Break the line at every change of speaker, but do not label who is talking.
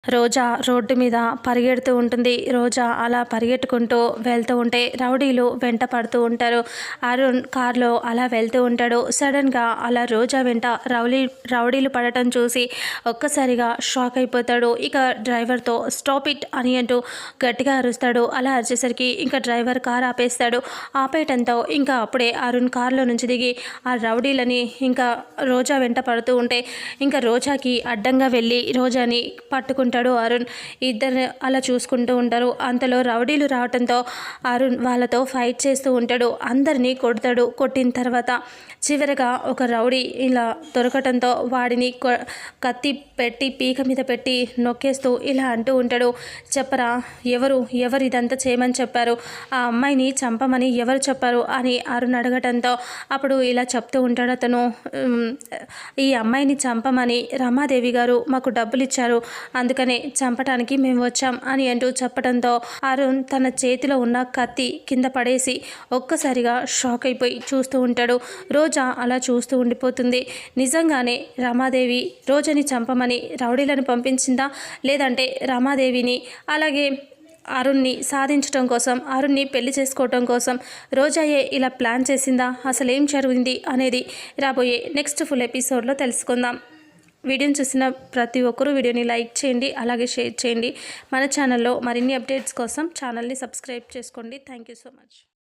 రోజా road మీద పరిగెడుతూ ఉంటుంది. రోజా అలా పరిగెట్టుకుంటూ వెళ్తూ ఉంటే రౌడీలు వెంట పడుతూ ఉంటారు. అరుణ్ కారులో అలా వెళ్తూ ఉంటాడు. సడన్గా అలా రోజా వెంట రౌడీలు పడటం చూసి ఒక్కసారిగా షాక్ అయిపోతాడు. ఇక డ్రైవర్తో స్టాప్ ఇట్ అని అంటూ గట్టిగా అరుస్తాడు. అలా అరిచేసరికి ఇంకా డ్రైవర్ కారు ఆపేస్తాడు. ఆపేయటంతో ఇంకా అప్పుడే అరుణ్ కారులో నుంచి దిగి ఆ రౌడీలని ఇంకా రోజా వెంట పడుతూ ఉంటే ఇంకా రోజాకి అడ్డంగా వెళ్ళి రోజాని పట్టుకుంటాడు అరుణ్. ఇద్దరు అలా చూసుకుంటూ ఉంటారు. అంతలో రౌడీలు రావడంతో అరుణ్ వాళ్ళతో ఫైట్ చేస్తూ ఉంటాడు. అందరినీ కొడతాడు. కొట్టిన తర్వాత చివరగా ఒక రౌడీ ఇలా దొరకటంతో వాడిని కత్తి పెట్టి పీక మీద పెట్టి నొక్కేస్తూ ఇలా అంటూ ఉంటాడు, చెప్పరా ఎవరు ఇదంతా చేయమని చెప్పారు, ఆ అమ్మాయిని చంపమని ఎవరు చెప్పారు అని అరుణ్ అడగటంతో అప్పుడు ఇలా చెప్తూ ఉంటాడు అతను, ఈ అమ్మాయిని చంపమని రమాదేవి గారు మాకు డబ్బులు ఇచ్చారు, అందుకనే చంపటానికి మేము వచ్చాం అని అంటూ చెప్పడంతో అరుణ్ తన చేతిలో ఉన్న కత్తి కింద పడేసి ఒక్కసారిగా షాక్ అయిపోయి చూస్తూ ఉంటాడు. రోజా అలా చూస్తూ ఉండిపోతుంది. నిజంగానే రమాదేవి రోజని చంపమని రౌడీలను పంపించిందా, లేదంటే రమాదేవిని అలాగే అరుణ్ని సాధించడం కోసం, అరుణ్ని పెళ్లి చేసుకోవటం కోసం రోజాయే ఇలా ప్లాన్ చేసిందా, అసలు ఏం జరిగింది అనేది రాబోయే నెక్స్ట్ ఫుల్ ఎపిసోడ్లో తెలుసుకుందాం. వీడియోని చూసిన ప్రతి ఒక్కరూ వీడియోని లైక్ చేయండి, అలాగే షేర్ చేయండి. మన ఛానల్లో మరిన్ని అప్డేట్స్ కోసం ఛానల్ని సబ్స్క్రైబ్ చేసుకోండి. Thank you so much.